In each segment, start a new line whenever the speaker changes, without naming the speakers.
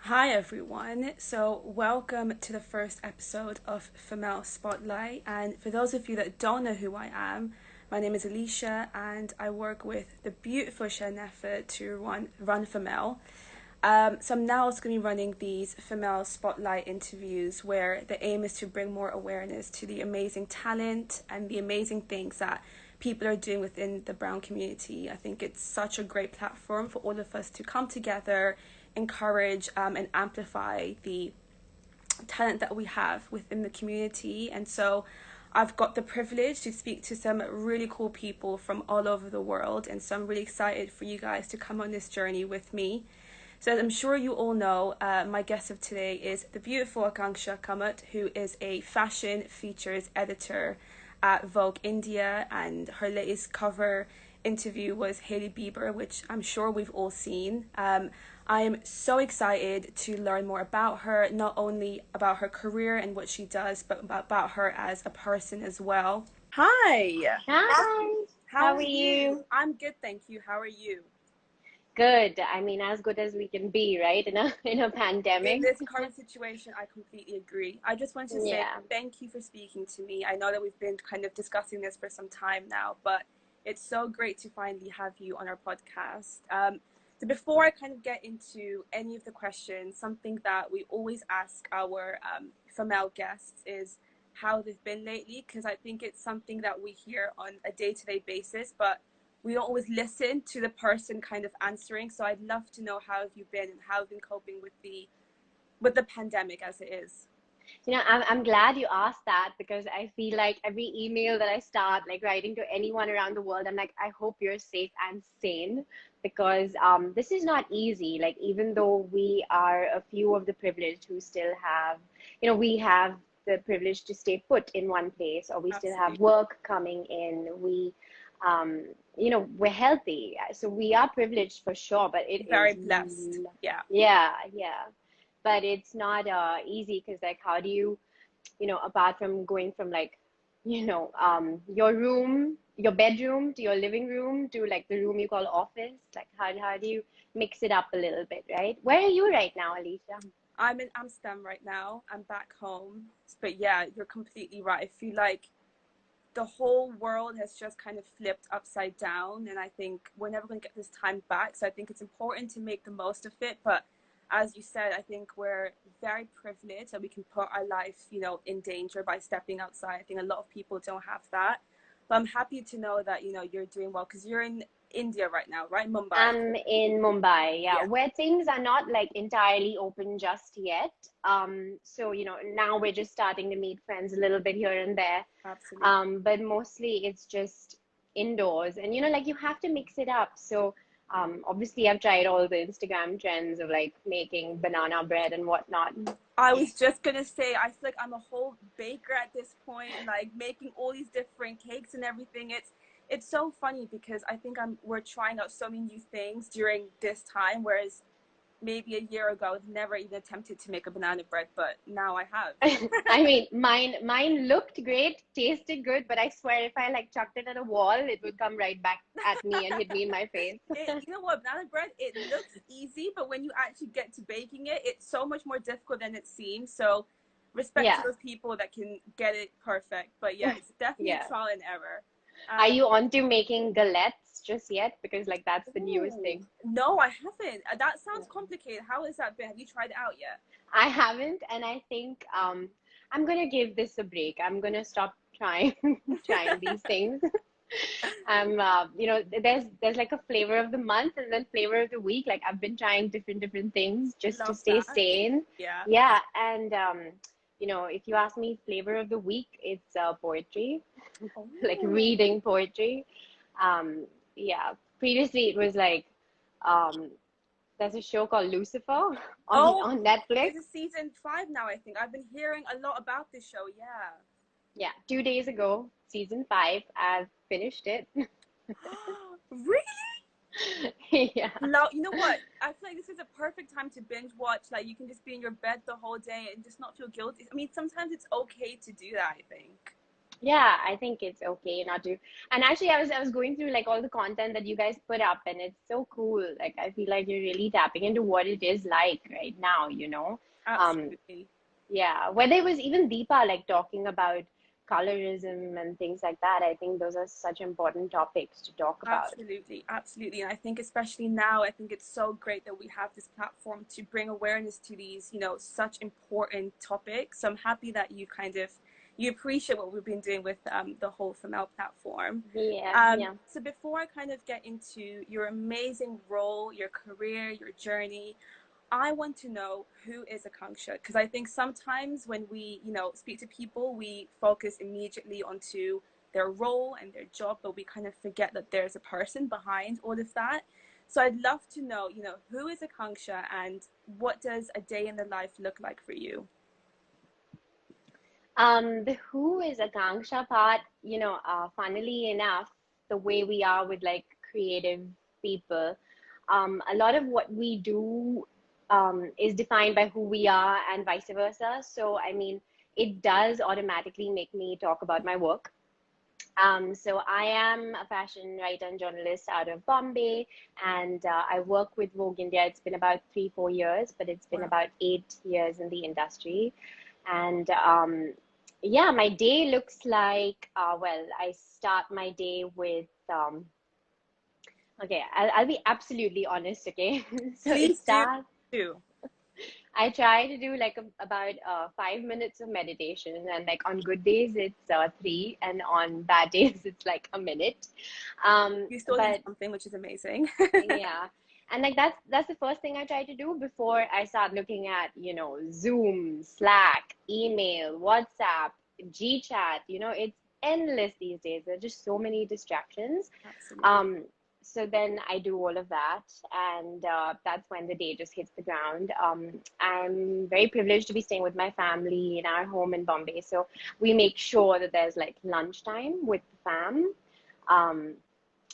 Hi everyone. So, welcome to the first episode of FMLLE Spotlight. And for those of you that don't know who I am, my name is Alicia and I work with the beautiful Shaneffa to run FMLLE. So I'm now also going to be running these FMLLE Spotlight interviews where the aim is to bring more awareness to the amazing talent and the amazing things that people are doing within the brown community. I think it's such a great platform for all of us to come together, encourage and amplify the talent that we have within the community. And so I've got the privilege to speak to some really cool people from all over the world. And so I'm really excited for you guys to come on this journey with me. So as I'm sure you all know, my guest of today is the beautiful Akanksha Kamath, who is a fashion features editor at Vogue India, and her latest cover interview was Hailey Bieber, which I'm sure we've all seen. I'm so excited to learn more about her, not only about her career and what she does, but about her as a person as well. Hi,
Hi,
how
how
are
are
you?
you?
I'm good, thank you. How are you?
Good. I mean, as good as we can be, right? In a
In
pandemic.
this current situation, I completely agree. I just want to say
Yeah.
thank you for speaking to me. I know that we've been kind of discussing this for some time now, but it's so great to finally have you on our podcast. So before I kind of get into any of the questions, something that we always ask our female guests is how they've been lately, because I think it's something that we hear on a day-to-day basis, but we don't always listen to the person kind of answering. So I'd love to know how have you been and how have you been coping with the pandemic as it is.
I'm glad you asked that because I feel like every email that I start like writing to anyone around the world, I'm like, I hope you're safe and sane because this is not easy. Like even though we are a few of the privileged who still have, we have the privilege to stay put in one place, or we still have
Absolutely.
work coming in. Um, we're healthy, so we are privileged for sure. But it
Very
is,
blessed. Yeah.
yeah, yeah, but it's not easy because like how do you apart from going from like your room, your bedroom to your living room to like the room you call office, like how do you mix it up a little bit, right? Where are you right now, Alicia?
I'm in Amsterdam right now. I'm back home. But yeah, you're completely right. I feel like the whole world has just kind of flipped upside down, and I think we're never going to get this time back. So I think it's important to make the most of it. But as you said, I think we're very privileged that we can put our life, in danger by stepping outside. I think a lot of people don't have that. But I'm happy to know that, you're doing well because you're in India right now, right? Mumbai.
I'm in Mumbai, yeah,
Yeah,
where things are not like entirely open just yet. So now we're just starting to meet friends a little bit here and there.
absolutely.
But mostly it's just indoors, and like you have to mix it up. So obviously I've tried all the Instagram trends of like making banana bread and whatnot.
I was just gonna say, I feel like I'm a whole baker at this point, like making all these different cakes and everything. It's so funny because I think we're trying out so many new things during this time, whereas maybe a year ago I was never even attempted to make a banana bread, but now I have.
I mean, mine looked great, tasted good, but I swear if I like chucked it at a wall, it would come right back at me and hit me in my face.
You know what, banana bread, it looks easy, but when you actually get to baking it, it's so much more difficult than it seems. So respect to
Yeah,
those people that can get it perfect. But yeah, it's definitely
yeah.
trial and error.
Are
Um,
you on to making galettes just yet? Because like that's the newest
Ooh,
thing.
no, I haven't. That sounds
Yeah.
complicated. How has that been? Have you tried it out yet?
I haven't, and I think I'm gonna give this a break. I'm gonna stop trying trying these things. There's like a flavor of the month and then flavor of the week. Like I've been trying different things just to
Love
stay
that.
sane.
Yeah.
Yeah, and if you ask me flavor of the week, it's poetry, like
Oh,
reading poetry. Um, yeah, previously it was like um, there's a show called Lucifer on
oh,
Netflix.
this is season 5 now, I think. I've been hearing a lot about this show. Yeah.
Yeah, 2 days ago, season 5. I've finished it.
Really?
Yeah.
You know what? I feel like this is a perfect time to binge watch. Like you can just be in your bed the whole day and just not feel guilty. I mean, sometimes it's okay to do that, I think.
Yeah, I think it's okay not to. And actually, I was going through like all the content that you guys put up, and it's so cool. Like I feel like you're really tapping into what it is like right now, you know. Um,
Absolutely.
yeah, whether it was even Deepa like talking about colorism and things like that, I think those are such important topics to talk about.
Absolutely, absolutely. And I think especially now, I think it's so great that we have this platform to bring awareness to these, such important topics. So I'm happy that you appreciate what we've been doing with the whole FML platform.
Yeah, yeah.
So before I kind of get into your amazing role, your career, your journey, I want to know who is Akanksha, because I think sometimes when we, speak to people, we focus immediately onto their role and their job, but we kind of forget that there's a person behind all of that. So I'd love to know, who is Akanksha and what does a day in the life look like for you?
The who is Akanksha part, funnily enough, the way we are with like creative people, a lot of what we do is defined by who we are and vice versa. So, I mean, it does automatically make me talk about my work. So I am a fashion writer and journalist out of Bombay, and I work with Vogue India. It's been about 3, 4 years, but it's been
Wow.
about 8 years in the industry. And yeah, my day looks like, well, I start my day with, okay, I'll be absolutely honest, okay? So it
Please do.
starts.
Do.
I try to do like about 5 minutes of meditation, and like on good days it's three, and on bad days it's like a minute.
You're still doing
But
something, which is amazing.
yeah, and like that's the first thing I try to do before I start looking at Zoom, Slack, email, WhatsApp, GChat. It's endless these days. There are just so many distractions.
Absolutely.
Um, so then I do all of that, and that's when the day just hits the ground. I'm very privileged to be staying with my family in our home in Bombay, so we make sure that there's like lunchtime with the fam. Um,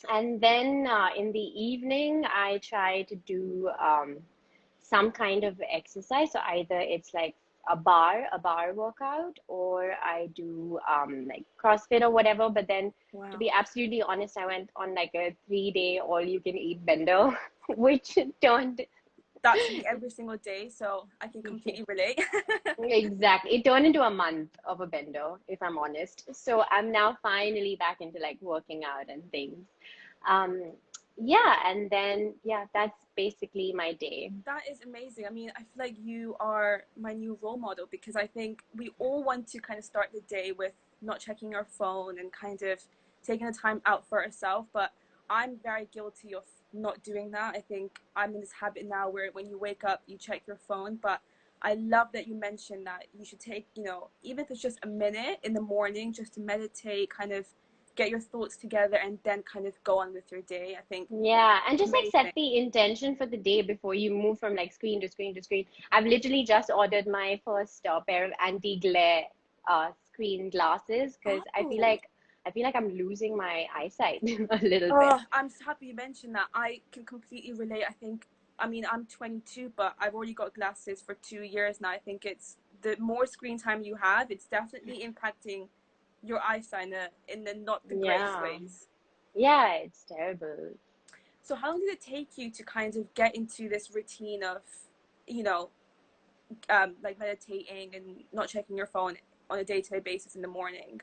and then in the evening, I try to do some kind of exercise. So either it's like a bar workout, or I do like CrossFit or whatever. But then, to
Wow.
be absolutely honest, I went on like a 3 day all you can eat bender, which turned
That's me every single day, so I can completely relate.
exactly. It turned into a month of a bender, if I'm honest. So I'm now finally back into like working out and things. Um, yeah, and then yeah, that's basically my day.
That is amazing. I mean, I feel like you are my new role model because I think we all want to kind of start the day with not checking our phone and kind of taking the time out for ourselves. But I'm very guilty of not doing that. I think I'm in this habit now where when you wake up, you check your phone. But I love that you mentioned that you should take, even if it's just a minute in the morning, just to meditate, kind of get your thoughts together, and then kind of go on with your day. I think
Yeah, and just like set
amazing.
the intention for the day before you move from like screen to screen to screen. I've literally just ordered my first pair of anti-glare screen glasses because
Oh.
I feel like I'm losing my eyesight a little bit.
Oh, I'm so happy you mentioned that. I can completely relate. I mean, I'm 22, but I've already got glasses for 2 years now. I think it's the more screen time you have, it's definitely impacting your eyesight in the not the greatest
Yeah.
ways.
Yeah, it's terrible.
So, how long did it take you to kind of get into this routine of, you know, like meditating and not checking your phone on a day-to-day basis in the morning?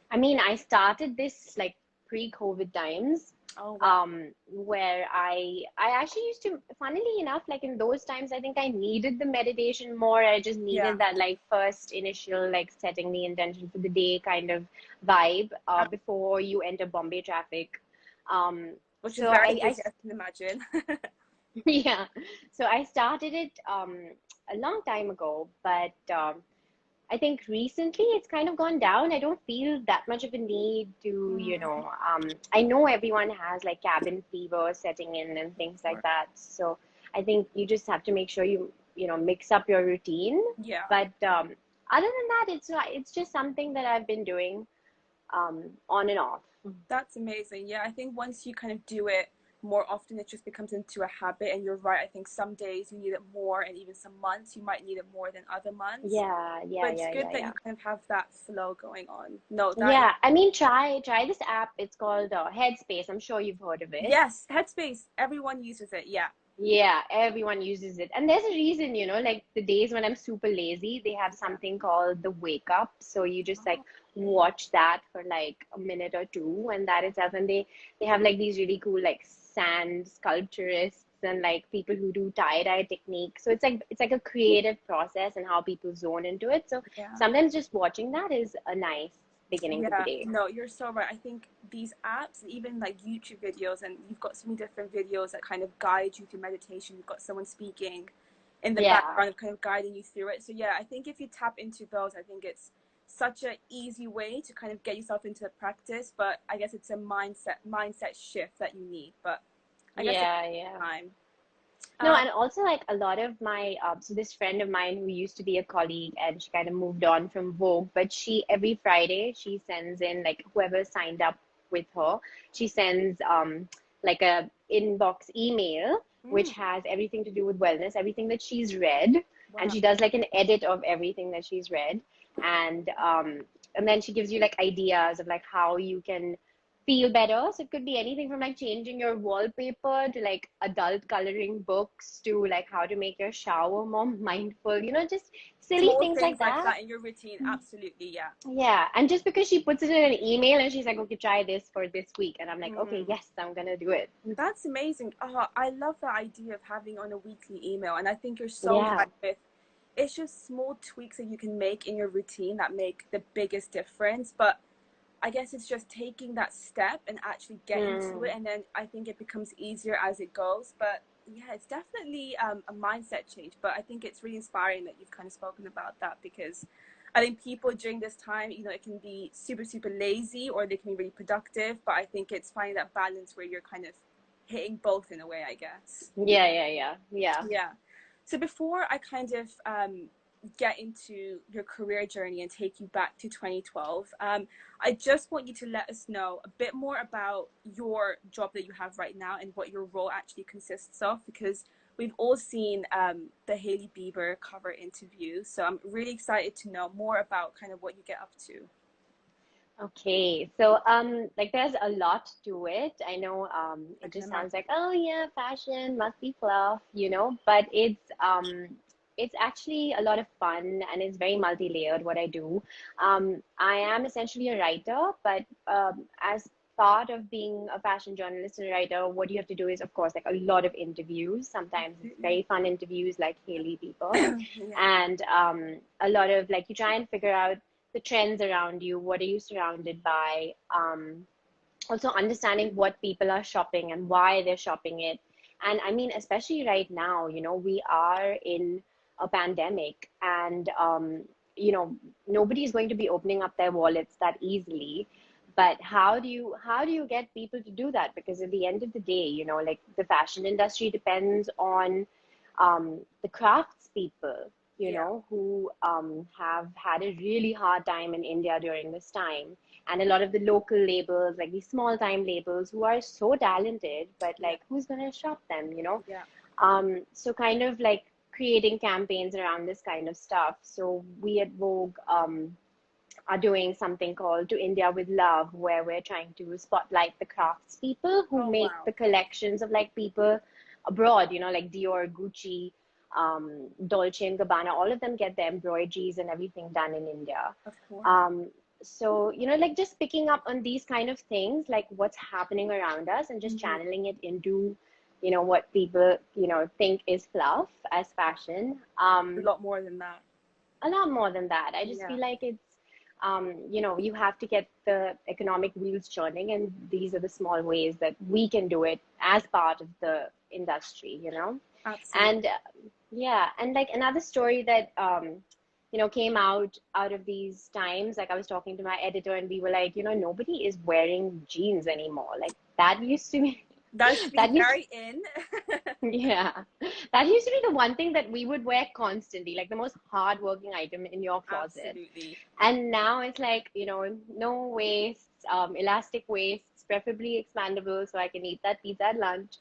I mean, I started this like pre-COVID times,
Oh, wow.
where I actually used to, funnily enough, like in those times, I think I needed the meditation more. I just
Yeah.
needed that like first initial like setting the intention for the day kind of vibe before you enter Bombay traffic.
Which is
So
very
I
busy, I can imagine.
yeah, so I started it a long time ago, but I think recently it's kind of gone down. I don't feel that much of a need to,
Mm,
I know everyone has like cabin fever setting in and things like
or,
that. So I think you just have to make sure mix up your routine.
yeah.
But other than that, it's just something that I've been doing on and off.
That's amazing. Yeah, I think once you kind of do it more often it just becomes into a habit. And you're right, I think some days you need it more, and even some months you might need it more than other months.
Yeah,
But
yeah,
it's
yeah,
good
yeah,
that
yeah.
you kind of have that flow going on. No, that is,
Yeah, I mean, try this app. It's called Headspace. I'm sure you've heard of it.
yes, Headspace, everyone uses it. Yeah.
Yeah, everyone uses it. And there's a reason, like the days when I'm super lazy, they have
Yeah.
something called the wake up. So you just like
Oh, okay.
watch that for like a minute or two, and that itself. And they have like these really cool like sand sculpturists and like people who do tie-dye technique. So it's like a creative process and how people zone into it. So
Yeah.
sometimes just watching that is a nice beginning to the
Yeah,
day.
no, you're so right. I think these apps, even like YouTube videos, and you've got so many different videos that kind of guide you through meditation. You've got someone speaking in the
Yeah.
background of kind of guiding you through it. So yeah, I think if you tap into those, I think it's such an easy way to kind of get yourself into the practice. But I guess it's a mindset shift that you need. But I guess it
Yeah,
takes
yeah.
time.
No,
Um,
and also like a lot of my so this friend of mine who used to be a colleague and she kind of moved on from Vogue, but she every Friday she sends in like whoever signed up with her, she sends like a inbox email which
mm,
has everything to do with wellness, everything that she's read, and
wow.
she does like an edit of everything that she's read, and um and then she gives you like ideas of like how you can feel better. So it could be anything from like changing your wallpaper to like adult coloring books to like how to make your shower more mindful, just silly
Small
things like
things like
that.
that in your routine, absolutely, yeah.
Yeah. And just because she puts it in an email and she's like, okay, try this for this week. And I'm like, okay,
Mm.
yes, I'm gonna do it.
That's amazing. Oh, I love the idea of having on a weekly email. And I think you're so
Yeah.
right with it's just small tweaks that you can make in your routine that make the biggest difference. But I guess it's just taking that step and actually getting to it.
Mm.
And then I think it becomes easier as it goes. But yeah, it's definitely a mindset change. But I think it's really inspiring that you've kind of spoken about that because I think people during this time, it can be super, super lazy or they can be really productive. But I think it's finding that balance where you're kind of hitting both in a way, I guess.
Yeah, yeah, yeah, yeah.
Yeah. So before I kind of get into your career journey and take you back to 2012, I just want you to let us know a bit more about your job that you have right now and what your role actually consists of, because we've all seen the Hailey Bieber cover interview. So I'm really excited to know more about kind of what you get up to.
Okay, so like there's a lot to it. I know
I
it
can
just sounds like,
imagine.
oh yeah, fashion must be fluff, but it's actually a lot of fun and it's very multi-layered what I do. I am essentially a writer, but as part of being a fashion journalist and a writer, what you have to do is, of course, like a lot of interviews. Sometimes it's
Absolutely.
very fun interviews like Hailey Bieber,
Yeah.
and a lot of like you try and figure out the trends around you, what are you surrounded by, also understanding what people are shopping and why they're shopping it. And I mean, especially right now, we are in a pandemic, and nobody is going to be opening up their wallets that easily. But how do you get people to do that? Because at the end of the day, like the fashion industry depends on the crafts people,
Yeah.
who have had a really hard time in India during this time. And a lot of the local labels, like these small time labels, who are so talented, but
Yeah.
like, who's going to shop them?
Yeah.
So kind of like creating campaigns around this kind of stuff. So we at Vogue are doing something called To India with Love, where we're trying to spotlight the crafts people who
Oh,
make
wow.
the collections of like people abroad, like Dior, Gucci, Dolce and Gabbana, all of them get their embroideries and everything done in India.
Of course.
Um, so, like just picking up on these kind of things, like what's happening around us and just
Mhm.
channeling it into, what people, think is fluff as fashion.
A lot more than that.
A lot more than that. I just
Yeah.
feel like it's, you have to get the economic wheels churning, and these are the small ways that we can do it as part of the industry.
Absolutely.
And yeah, and like another story that came out of these times, like I was talking to my editor, and we were like, nobody is wearing jeans anymore. Like that used to be.
That used to be
That used
very in.
Yeah, that used to be the one thing that we would wear constantly, like the most hard-working item in your closet.
Absolutely.
And now it's like, no waists, elastic waists, preferably expandable so I can eat that pizza at lunch.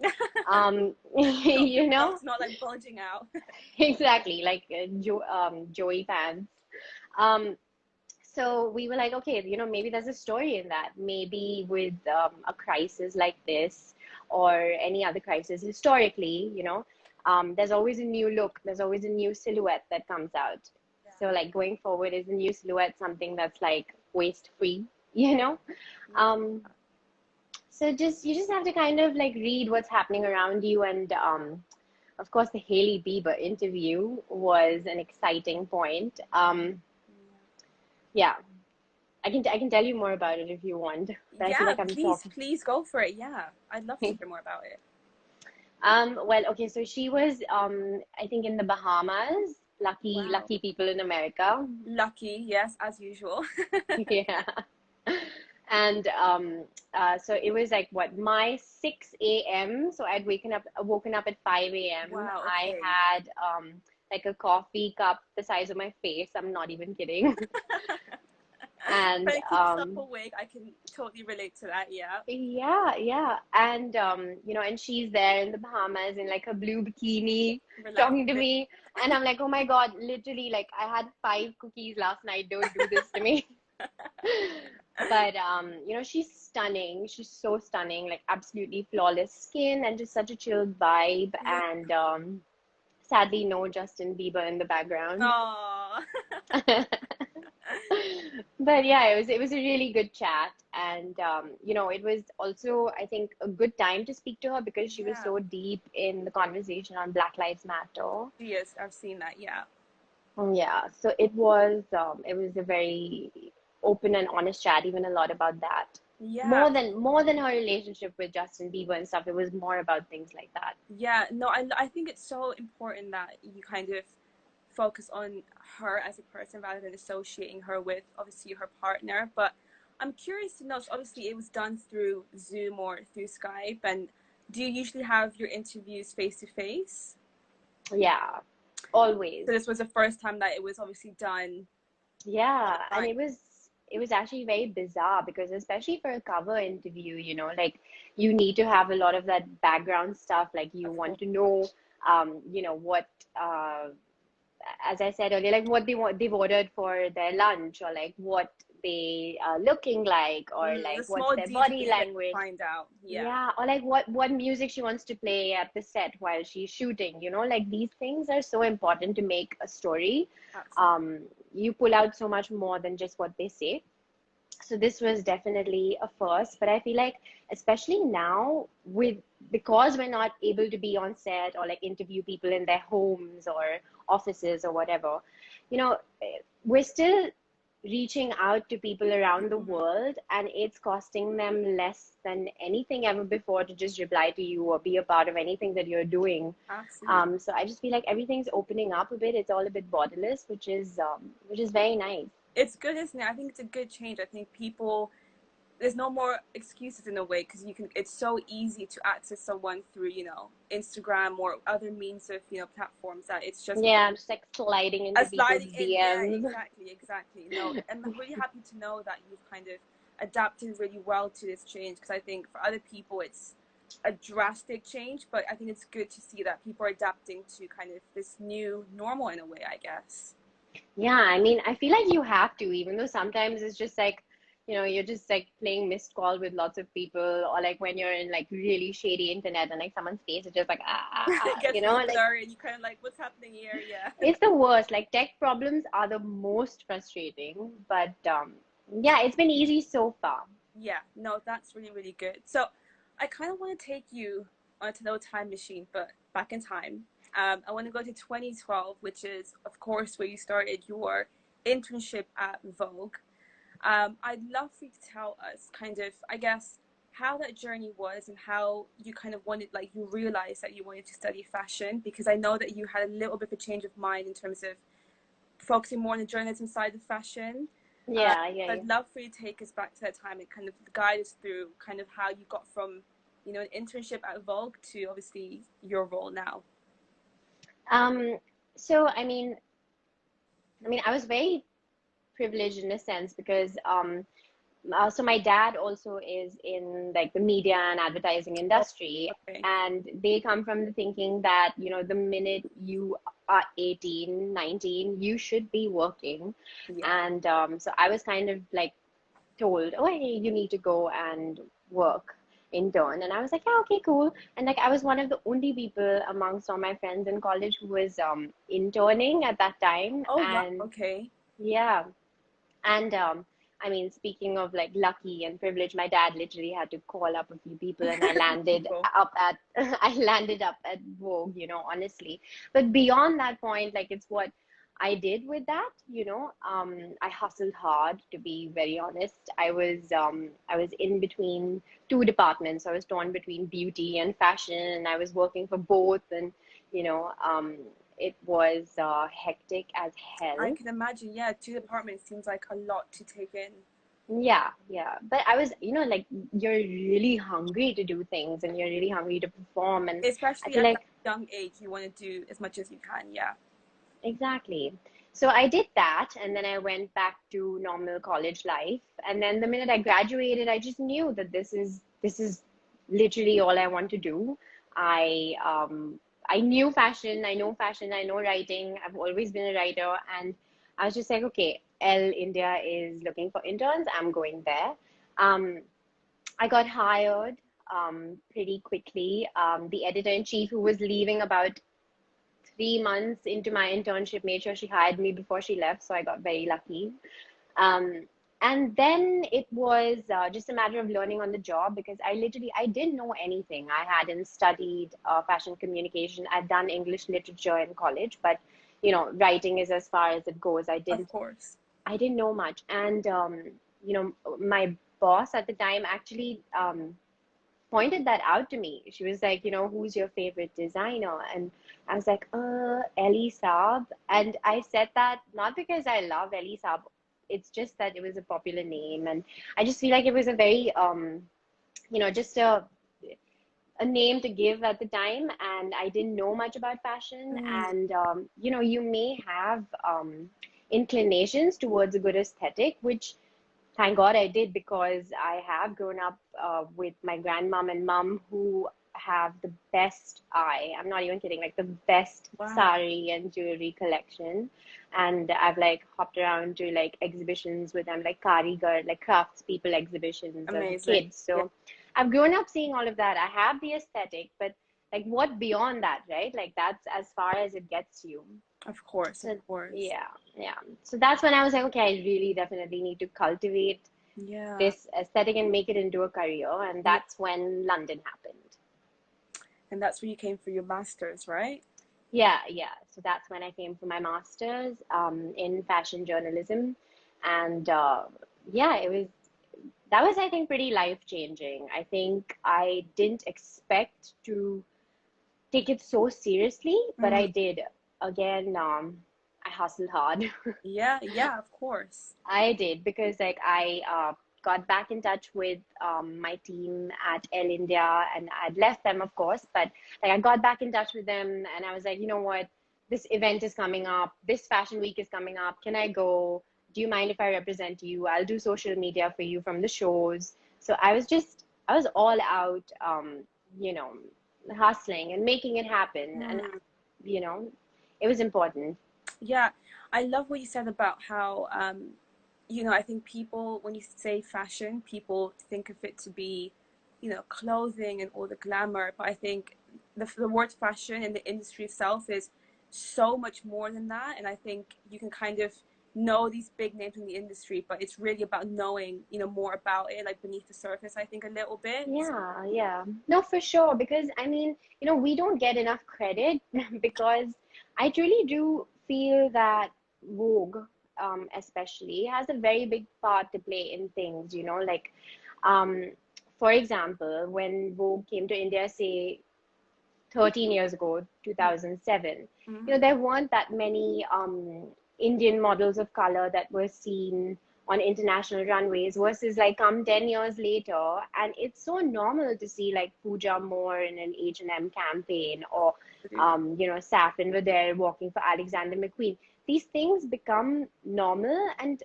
Not,
You
not,
know,
not like bulging out.
exactly, like Joey pants. Um, so we were like, okay, maybe there's a story in that. Maybe with a crisis like this or any other crisis historically, there's always a new look, there's always a new silhouette that comes out. So like going forward, is a new silhouette something that's like waste free, you know? Um, so you just have to kind of like read what's happening around you. And of course, the Hailey Bieber interview was an exciting point. Yeah, I can tell you more about it if you want, but I feel
Yeah,
like I'm
please,
talking.
please go for it. Yeah, I'd love to hear more about it.
Well, okay, so she was I think in the Bahamas. Lucky
Wow.
lucky people in America.
Lucky, yes, as usual.
Yeah. And so it was like what, my 6 a.m. So I'd woken up at 5 a.m.
Wow,
I
okay.
had like a coffee cup the size of my face. I'm not even kidding. And
Trying to keep yourself awake, I can totally relate to that, yeah.
yeah, yeah. And and she's there in the Bahamas in like a blue bikini talking to
Relaxing.
me. And I'm like, oh my God, literally, like I had 5 cookies last night. Don't do this to me. But she's stunning. She's so stunning, like absolutely flawless skin and just such a chilled vibe.
Yeah.
And sadly, no Justin Bieber in the background.
Oh.
But yeah, it was a really good chat. And it was also, I think, a good time to speak to her because she was
Yeah,
so deep in the conversation on Black Lives Matter.
she is. I've seen that, yeah.
Yeah, so it was a very open and honest chat, even a lot about that.
Yeah,
More than her relationship with Justin Bieber and stuff. It was more about things like that.
yeah. No, I think it's so important that you kind of focus on her as a person rather than associating her with obviously her partner. But I'm curious to know, so obviously it was done through Zoom or through Skype, and do you usually have your interviews face to face?
Yeah, always.
So this was the first time that it was obviously done
Yeah, and
online.
it was actually very bizarre because especially for a cover interview, like you need to have a lot of that background stuff. Like you
Of
want
course.
to know, what, as I said earlier, like what they've ordered for their lunch, or like what they are looking like, or
The
like what's
small
their body
details that you
language.
find out. Yeah,
Yeah, or like what music she wants to play at the set while she's shooting. Like these things are so important to make a story.
absolutely.
Um, you pull out so much more than just what they say. So this was definitely a first, but I feel like especially now, because we're not able to be on set or like interview people in their homes or offices or whatever, you know, we're still reaching out to people around the
Mhm.
world, and it's costing them less than anything ever before to just reply to you or be a part of anything that you're doing.
Absolutely.
So I just feel like everything's opening up a bit. It's all a bit borderless, which is very nice.
It's good, isn't it? I think it's a good change. I think people, there's no more excuses in a way because you can. It's so easy to access someone through Instagram or other means of platforms that it's just
Yeah, I'm just like sliding
a
into people's
sliding in. Yeah,
DMs.
exactly. No, I'm really happy to know that you've kind of adapted really well to this change because I think for other people it's a drastic change, but I think it's good to see that people are adapting to kind of this new normal in a way, I guess.
Yeah, I mean, I feel like you have to, even though sometimes it's just like, you're just like playing missed call with lots of people, or like when you're in like really shady internet and like someone's face is just like,
It gets really
like
blurry and you kind of like, what's happening here? Yeah.
it's the worst. Like tech problems are the most frustrating, but yeah, it's been easy so far.
Yeah, no, that's really, really good. So I kind of want to take you onto the time machine, but back in time. I want to go to 2012, which is, of course, where you started your internship at Vogue. I'd love for you to tell us kind of, I guess, how that journey was and how you kind of wanted, like, you realized that you wanted to study fashion, because I know that you had a little bit of a change of mind in terms of focusing more on the journalism side of fashion.
Yeah, yeah,
So
yeah.
I'd love for you to take us back to that time and kind of guide us through kind of how you got from an internship at Vogue to obviously your role now?
Um, so I mean, I was very privileged in a sense because so my dad also is in like the media and advertising
Oh,
industry,
okay.
and they come from the thinking that, the minute you are 18, 19, you should be working.
Yeah.
And so I was kind of like told, oh, hey, you need to go and work intern. And I was like, yeah, okay, cool. And like I was one of the only people amongst all my friends in college who was interning at that time.
Oh, wow.
And
Okay.
yeah, and I mean, speaking of like lucky and privilege, my dad literally had to call up a few people, and I landed
People.
up at I landed up at Vogue, honestly. But beyond that point, like it's what I did with that, I hustled hard, to be very honest. I was in between two departments. I was torn between beauty and fashion, and I was working for both, and you know, um, it was hectic as
I
hell.
can imagine. Yeah, two departments seems like a lot to take in.
Yeah, yeah. But I was, like you're really hungry to do things and you're really hungry to perform. And I
Especially
feel
at that
like,
young age, you want to do as much as you can. Yeah.
exactly. So I did that, and then I went back to normal college life. And then the minute I graduated, I just knew that this is literally all I want to do. I knew fashion, I know fashion, I know writing. I've always been a writer, and I was just like, okay, L India is looking for interns. I'm going there. Um, I got hired pretty quickly. The editor in chief, who was leaving about 3 months into my internship, made sure she hired me before she left. So I got very lucky. Um, and then it was just a matter of learning on the job because I didn't know anything. I hadn't studied fashion communication. I'd done English literature in college, but writing is as far as it goes.
Of course.
I didn't know much. And my boss at the time actually pointed that out to me. She was like, who's your favorite designer? And I was like, Ellie Saab. And I said that not because I love Ellie Saab. It's just that it was a popular name. And I just feel like it was a very, just a name to give at the time. And I didn't know much about fashion.
Mm,
And, you may have inclinations towards a good aesthetic, which thank God I did, because I have grown up with my grandmom and mom who have the best eye. I'm not even kidding, like the best
wow.
sari and jewelry collection. And I've like hopped around to like exhibitions with them, like Karigar, like craftspeople exhibitions as a
Amazing.
kid.
Yeah.
So I've grown up seeing all of that. I have the aesthetic, but like what beyond that, right? Like that's as far as it gets you.
Of course. Of
So
course.
yeah, yeah. So that's when I was like, okay, I really definitely need to cultivate
Yeah.
this aesthetic and make it into a career. And
Yeah.
that's when London happened.
And that's where you came for your master's, right?
Yeah, yeah. So that's when I came for my master's in fashion journalism. And yeah, that was, I think, pretty life changing. I think I didn't expect to take it so seriously, but
Mm,
I did. Again, I hustled hard.
yeah. Yeah. Of course.
I did because like I got back in touch with my team at L India, and I'd left them, of course, but like I got back in touch with them, and I was like, you know what, this event is coming up, this fashion week is coming up. Can I go? Do you mind if I represent you? I'll do social media for you from the shows. So I was all out, you know, hustling and making it happen, and
Mm.
you know, it was important.
Yeah, I love what you said about how, I think people, when you say fashion, people think of it to be, clothing and all the glamour. But I think the word fashion in the industry itself is so much more than that. And I think you can kind of know these big names in the industry, but it's really about knowing, more about it, like beneath the surface, I think a little bit.
Yeah, yeah. No, for sure. Because I mean, we don't get enough credit because I truly do feel that Vogue, especially, has a very big part to play in things, like, um, for example, when Vogue came to India, say 13 years ago,
Yeah.
2007,
Mm-hmm.
there weren't that many Indian models of color that were seen on international runways versus like come 10 years later and it's so normal to see like Pooja Moore in an H&M campaign or Safin were there walking for Alexander McQueen. These things become normal, and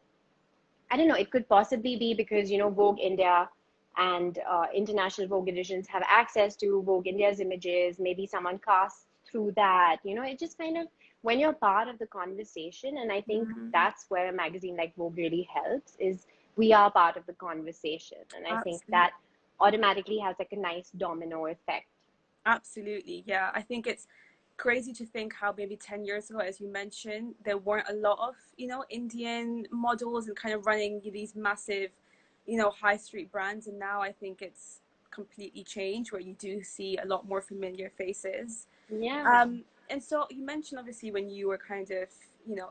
I don't know, it could possibly be because, Vogue India and international Vogue editions have access to Vogue India's images. Maybe someone casts through that. It just kind of, when you're part of the conversation, and I think
Mm-hmm.
that's where a magazine like Vogue really helps, is we are part of the conversation. And I think
Absolutely.
that automatically has like a nice domino effect.
Absolutely. Yeah. I think it's crazy to think how maybe 10 years ago, as you mentioned, there weren't a lot of, Indian models and kind of running these massive, high street brands. And now I think it's completely changed where you do see a lot more familiar faces.
Yeah.
And so you mentioned obviously when you were kind of,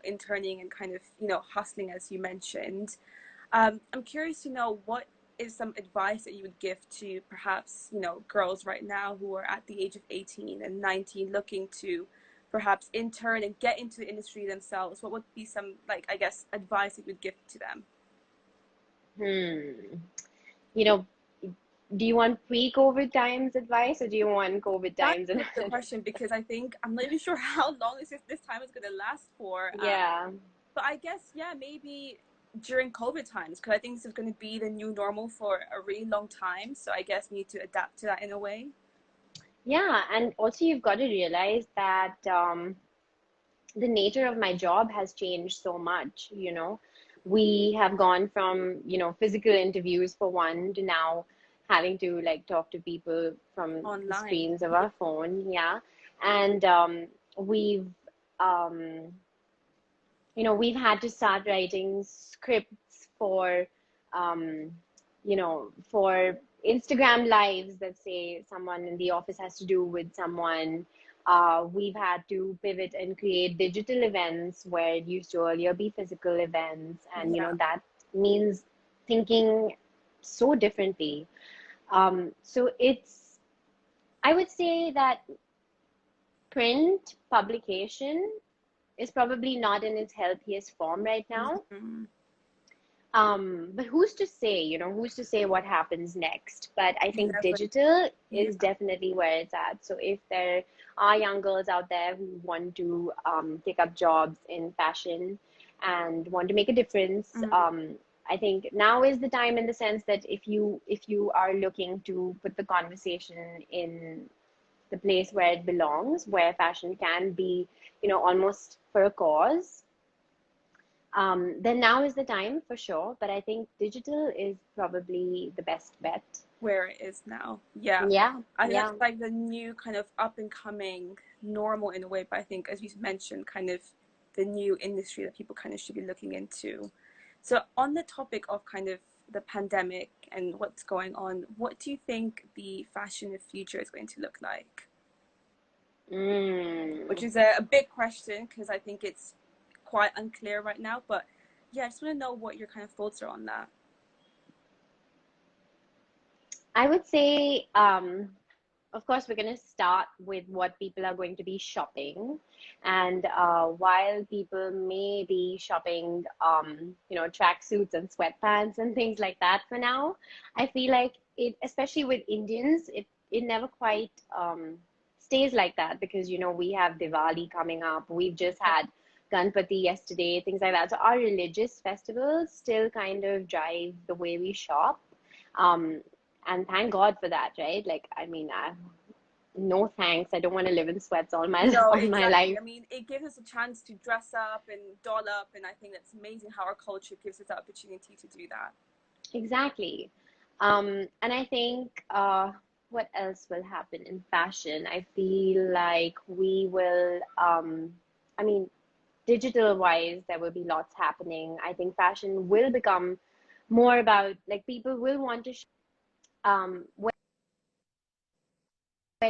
interning and kind of, hustling, as you mentioned. I'm curious to know what is some advice that you would give to perhaps, girls right now who are at the age of 18 and 19 looking to perhaps intern and get into the industry themselves? What would be some, like, I guess, advice that you would give to them?
Hmm. You know, do you want pre-COVID times advice or do you want COVID
That's
times?
a really good question because I think I'm not even sure how long this time is going to last for.
Yeah.
But I guess, yeah, maybe during COVID times, because I think this is going to be the new normal for a really long time. So I guess we need to adapt to that in a way.
Yeah, and also you've got to realize that the nature of my job has changed so much. We have gone from, physical interviews for one to now having to like talk to people from the
Online.
screens of
Yeah.
our phone. Yeah. And we've um, we've had to start writing scripts for, um, for Instagram lives that say someone in the office has to do with someone. We've had to pivot and create digital events where it used to earlier be physical events. And,
Yeah.
that means thinking so differently. So I would say that print publication is probably not in its healthiest form right now.
Mm-hmm.
But who's to say, who's to say what happens next? But I
You
think
never.
digital
Yeah.
is definitely where it's at. So if there are young girls out there who want to take up jobs in fashion and want to make a difference,
Mm.
I think now is the time, in the sense that if you are looking to put the conversation in the place where it belongs, where fashion can be, almost for a cause, then now is the time for sure. But I think digital is probably the best bet.
Where it is now. Yeah.
Yeah,
I think
yeah,
that's like the new kind of up and coming normal in a way, but I think as you mentioned, kind of the new industry that people kind of should be looking into. So on the topic of kind of the pandemic and what's going on, what do you think the fashion in the future is going to look like? Which
mm.
is a big question because I think it's quite unclear right now. But yeah, I just want to know what your kind of thoughts are on that.
I would say, of course, we're going to start with what people are going to be shopping. And while people may be shopping, tracksuits and sweatpants and things like that for now, I feel like it, especially with Indians, it never quite stays like that, because, we have Diwali coming up. We've just
Yeah.
had Ganpati yesterday, things like that. So our religious festivals still kind of drive the way we shop. Um, and thank God for that, right? Like, I mean, no thanks. I don't want to live in sweats all my
No,
all my
exactly.
life.
I mean, it gives us a chance to dress up and doll up, and I think that's amazing how our culture gives us the opportunity to do that.
Exactly. And I think what else will happen in fashion? I feel like we will, I mean, digital wise, there will be lots happening. I think fashion will become more about, like, people will want to where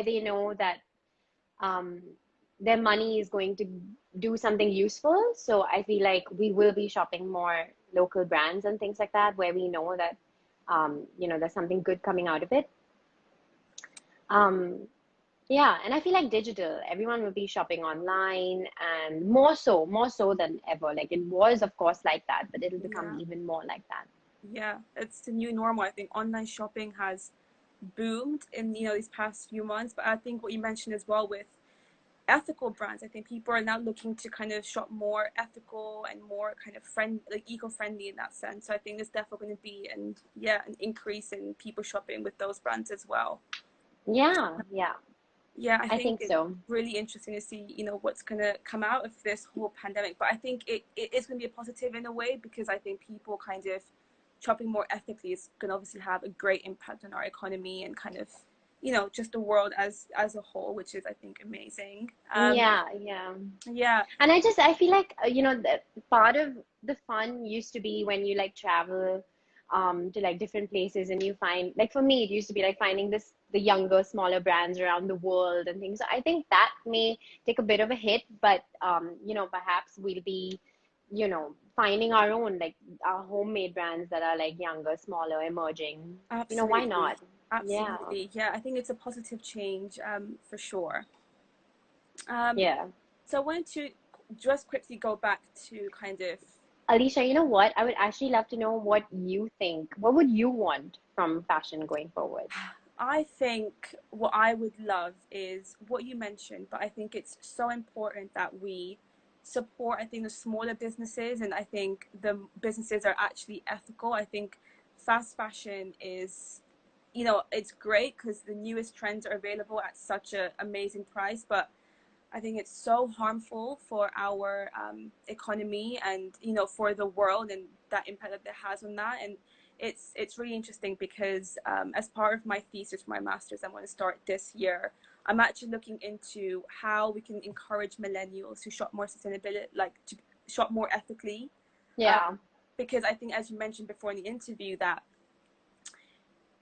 they know that um, their money is going to do something useful. So I feel like we will be shopping more local brands and things like that, where we know that there's something good coming out of it. Um, Yeah, and I feel like digital, everyone will be shopping online and more so than ever. Like it was, of course, like that, but it'll become
Yeah.
even more like that.
Yeah, it's the new normal. I think online shopping has boomed in, these past few months, but I think what you mentioned as well with ethical brands, I think people are now looking to kind of shop more ethical and more kind of like eco-friendly in that sense. So I think there's definitely going to be an increase in people shopping with those brands as well.
Yeah, yeah,
Yeah, I
I
think
think
it's
so.
really interesting to see, what's going to come out of this whole pandemic. But I think it is going to be a positive in a way, because I think people kind of shopping more ethically is going to obviously have a great impact on our economy and kind of, just the world as a whole, which is, I think, amazing.
Yeah, yeah.
Yeah,
And I feel like, the part of the fun used to be when you like travel to like different places and you find, like for me, it used to be like finding the younger, smaller brands around the world and things. So I think that may take a bit of a hit, but perhaps we'll be, finding our own, like our homemade brands that are like younger, smaller, emerging. Why
absolutely.
not? Yeah,
Absolutely. Yeah, I think it's a positive change, for sure. Um,
yeah.
so I wanted to just quickly go back to kind of,
Alicia, you know what? I would actually love to know what you think. What would you want from fashion going forward?
I think what I would love is what you mentioned, but I think it's so important that we support, I think, the smaller businesses, and I think the businesses are actually ethical. I think fast fashion is, it's great because the newest trends are available at such an amazing price, but I think it's so harmful for our economy and, for the world, and that impact that it has on that. And it's really interesting because, as part of my thesis for my master's, I'm going to start this year. I'm actually looking into how we can encourage millennials to shop more sustainability, like to shop more ethically, uh,
Yeah,
because I think, as you mentioned before in the interview, that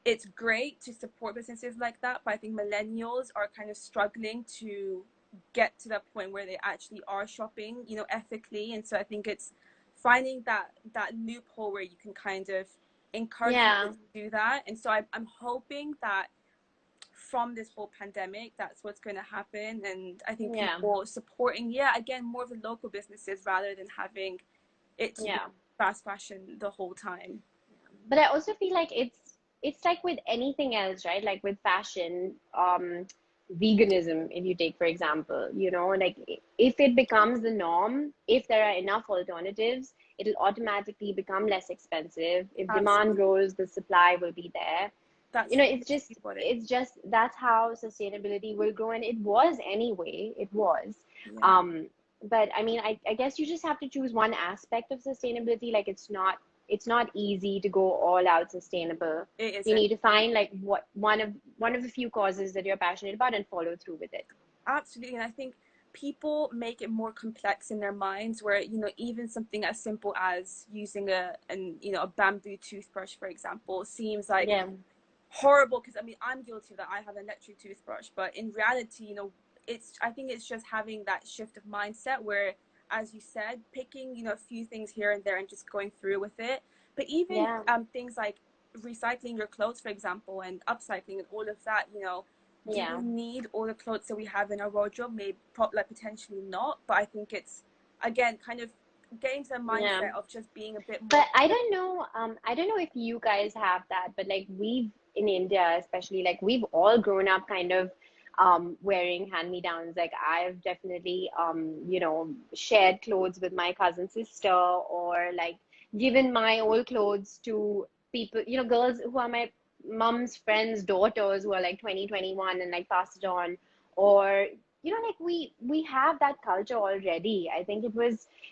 it's great to support businesses like that, but I think millennials are kind of struggling to get to that point where they actually are shopping, ethically. And so I think it's finding that loophole where you can kind of encourage people
yeah,
to do that. And so I'm hoping that from this whole pandemic, that's what's going to happen. And I think
yeah,
people supporting, yeah, again, more of the local businesses rather than having it to be
yeah.
fast fashion the whole time.
But I also feel like it's like with anything else, right? Like with fashion, veganism, if you take for example, like if it becomes the norm, if there are enough alternatives, it'll automatically become less expensive. If demand
Absolutely.
grows, the supply will be there.
That's literally what it
It's just that's how sustainability will grow, and it was anyway, it was.
Yeah,
um but I mean, I guess you just have to choose one aspect of sustainability. Like it's not easy to go all out sustainable.
it
You
isn't.
need to find like what one of the few causes that you're passionate about and follow through with it.
Absolutely. And I think people make it more complex in their minds where, even something as simple as using a bamboo toothbrush, for example, seems like
Yeah,
horrible, because I mean, I'm guilty of that. I have an electric toothbrush, but in reality, I think it's just having that shift of mindset where, as you said, picking, a few things here and there and just going through with it. But even
yeah,
things like recycling your clothes, for example, and upcycling and all of that, do we
yeah,
need all the clothes that we have in our wardrobe? Maybe, like potentially not. But I think it's, again, kind of getting to the
yeah.
mindset of just being a bit more.
But I don't know if you guys have that, but like we've in India, especially, like we've all grown up kind of wearing hand-me-downs. Like I've definitely shared clothes with my cousin sister, or like given my old clothes to people, girls who are my mom's friends' daughters who are like 20, 21, and like passed it on. Or like we have that culture already. I think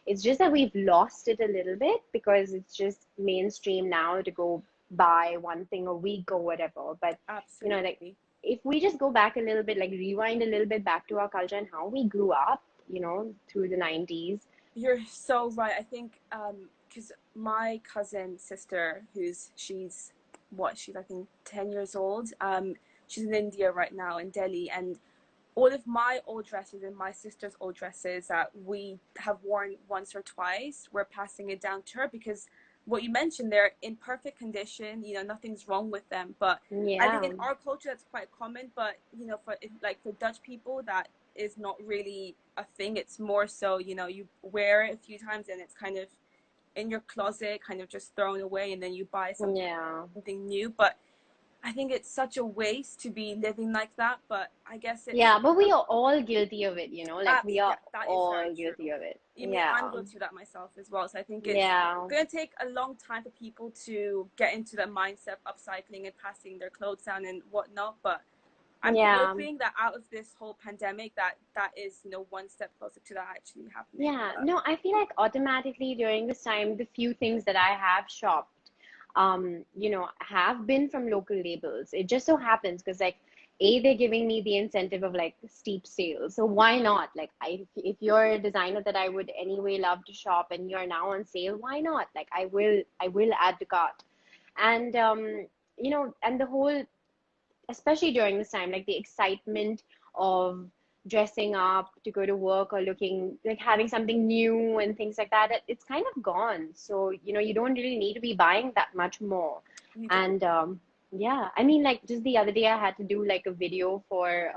it's just that we've lost it a little bit because it's just mainstream now to go buy one thing a week or whatever. But like
Absolutely.
if we just go back a little bit, like rewind a little bit back to our culture and how we grew up, through the 90s.
You're so right. I think because my cousin sister, she's I think 10 years old. She's in India right now in Delhi, and all of my old dresses and my sister's old dresses that we have worn once or twice, we're passing it down to her because what you mentioned, they're in perfect condition, nothing's wrong with them. But I think
Yeah.
in our culture that's quite common, but for Dutch people that is not really a thing. It's more so, you wear it a few times and it's kind of in your closet, kind of just thrown away, and then you buy
Yeah.
something new. But I think it's such a waste to be living like that. But I guess it's
Yeah, but we are all guilty of it, like we
yeah,
are
that is very
all
true.
guilty of it.
Even I'm
Yeah.
guilty of that myself as well. So I think it's
Yeah.
going to take a long time for people to get into the mindset of upcycling and passing their clothes down and whatnot. But I'm
Yeah.
hoping that out of this whole pandemic, that is, one step closer to that actually happening.
Yeah.
But
No, I feel like automatically during this time, the few things that I have shopped, have been from local labels. It just so happens because like they're giving me the incentive of like steep sales. So why not? Like if you're a designer that I would anyway love to shop and you're now on sale, why not? Like I will add to cart. And and the whole, especially during this time, like the excitement of dressing up to go to work or looking like having something new and things like that, it's kind of gone. So, you don't really need to be buying that much more.
you don't.
And yeah, I mean, like just the other day, I had to do like a video for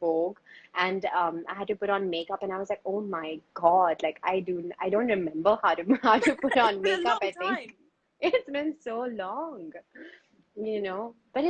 Vogue, and I had to put on makeup, and I was like, oh my God, like I don't remember how to how to put
It's
on
been a
makeup.
long
I think
time.
it's been so long, but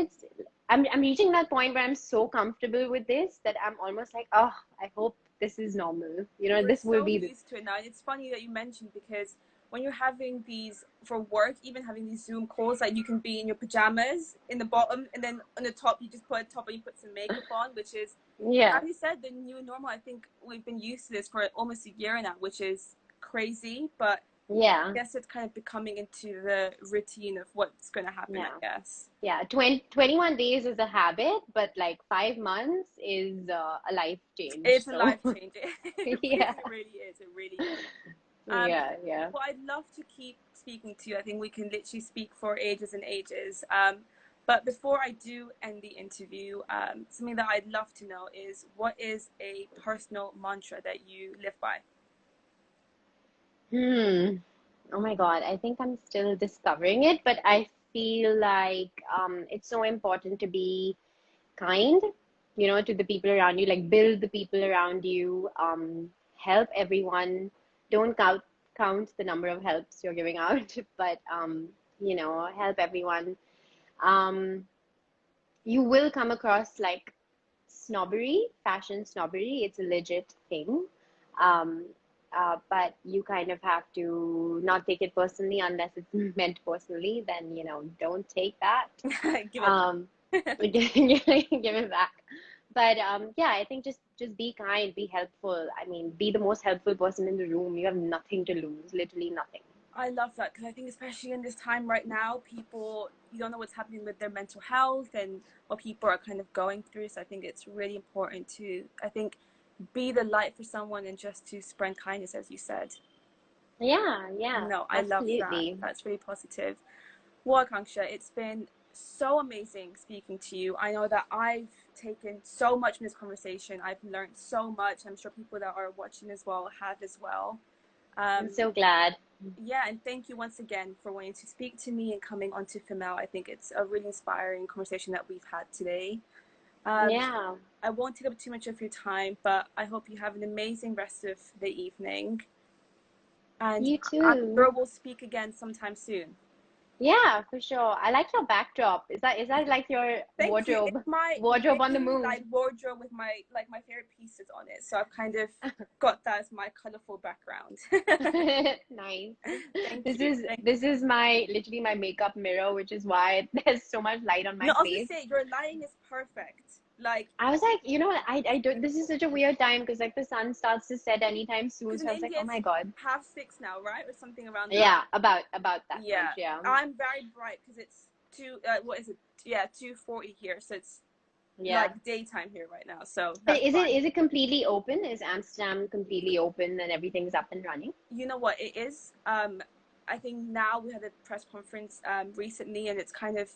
I'm reaching that point where I'm so comfortable with this that I'm almost like, oh, I hope this is normal.
We're
This will
so
be the,
used to it now. And it's funny that you mentioned, because when you're having these for work, even having these Zoom calls, like you can be in your pajamas in the bottom, and then on the top you just put a top and you put some makeup on, which is,
yeah,
as you said, the new normal. I think we've been used to this for almost a year now, which is crazy. But
yeah,
I guess it's kind of becoming into the routine of what's going to happen, I
yeah,
guess.
yeah. 21 days is a habit, but like 5 months is a life change.
It's a
So
life change. It
yeah,
really is. It really is. Um,
yeah, yeah.
well, I'd love to keep speaking to you. I think we can literally speak for ages and ages. But before I do end the interview, something that I'd love to know is, what is a personal mantra that you live by?
Hmm. Oh my God, I think I'm still discovering it, but I feel like it's so important to be kind, to the people around you, like build the people around you, help everyone. Don't count the number of helps you're giving out, but help everyone. Um, you will come across like snobbery, fashion snobbery. It's a legit thing. Um, but you kind of have to not take it personally unless it's meant personally. Then, don't take that.
Give it
Um,
back.
give it back. But yeah, I think just be kind, be helpful. I mean, be the most helpful person in the room. You have nothing to lose, literally nothing.
I love that, because I think especially in this time right now, people, you don't know what's happening with their mental health and what people are kind of going through. So I think it's really important to, I think, be the light for someone and just to spread kindness, as you said.
Yeah, yeah,
No, I love that.
absolutely.
That's really positive. Well, Akanksha, it's been so amazing speaking to you. I know that I've taken so much from this conversation. I've learned so much. I'm sure people that are watching as well have as well.
I'm
Um,
so glad.
yeah, and thank you once again for wanting to speak to me and coming onto FMLLE. I think it's a really inspiring conversation that we've had today. Um,
Yeah,
I won't take up too much of your time, but I hope you have an amazing rest of the evening. And
you
I'm
too.
sure we'll speak again sometime soon.
Yeah, for sure. I like your backdrop. Is that like your
Thank you.
wardrobe
It's my
wardrobe on the
literally
move?
like wardrobe with my favorite pieces on it. So I've kind of got that as my colorful background.
Nice.
Thank
This
you.
is
Thank
this is my literally my makeup mirror, which is why there's so much light on
No,
my
I was gonna
face.
say your lighting is perfect. Like,
I was like, what? I don't. This is such a weird time because like the sun starts to set anytime soon.
because in
So I was like,
India
oh
it's
my God.
5:30 now, right, or something around that.
Yeah, about that much.
Yeah,
Yeah,
I'm very bright because it's two. What is it? Yeah, 2:40 here, so it's
yeah.
like daytime here right now. So
But
that's
is it
fine.
is it completely open? Is Amsterdam completely open and everything's up and running?
You know what it is? I think now we had a press conference recently, and it's kind of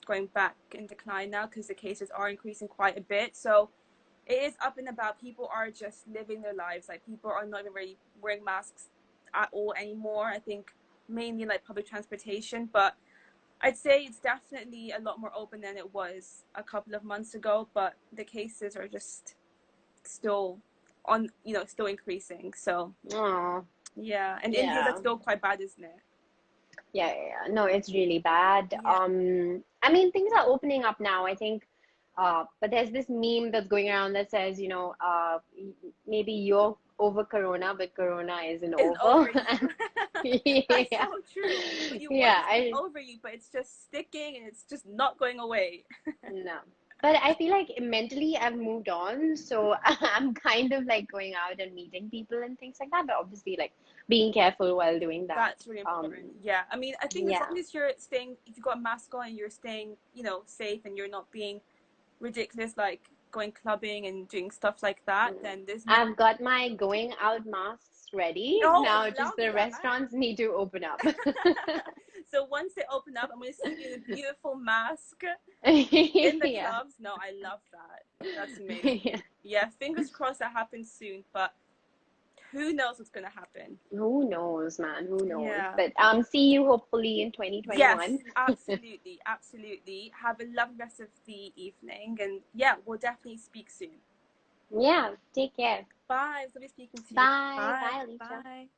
going back in decline now because the cases are increasing quite a bit. So it is up and about. People are just living their lives. Like, people are not even really wearing masks at all anymore. I think mainly like public transportation, but I'd say it's definitely a lot more open than it was a couple of months ago, but the cases are just still on, still increasing. So
Oh,
yeah, and India, that's
yeah.
still quite bad, isn't it?
Yeah. No, it's really bad.
Yeah.
I mean, things are opening up now, I think. But there's this meme that's going around that says, maybe you're over Corona, but Corona isn't
It's
over.
over you. That's
Yeah.
so true. But you want
Yeah,
it to be over you, but it's just sticking and it's just not going away.
no. But I feel like mentally I've moved on, so I'm kind of like going out and meeting people and things like that, but obviously like being careful while doing that.
That's really important. Yeah. I mean, I think as
Yeah.
long as you're staying, if you've got a mask on and you're staying, safe and you're not being ridiculous, like going clubbing and doing stuff like that,
Mm.
then there's no.
I've got my going out masks ready.
Oh, I
Now just
love
the
that.
restaurants need to open up.
So once they open up, I'm going to see you in a beautiful mask in the
Yeah.
clubs. No, I love that. That's amazing.
Yeah.
Yeah, fingers crossed that happens soon, but who knows what's going to happen.
Who knows, man? Who knows?
Yeah.
But see you hopefully in
Yes,
2021.
absolutely, absolutely. Have a lovely rest of the evening, and yeah, we'll definitely speak soon.
Yeah, take care.
Bye. It's lovely speaking to you.
Bye.
Bye.
Bye, Alicia.
Bye.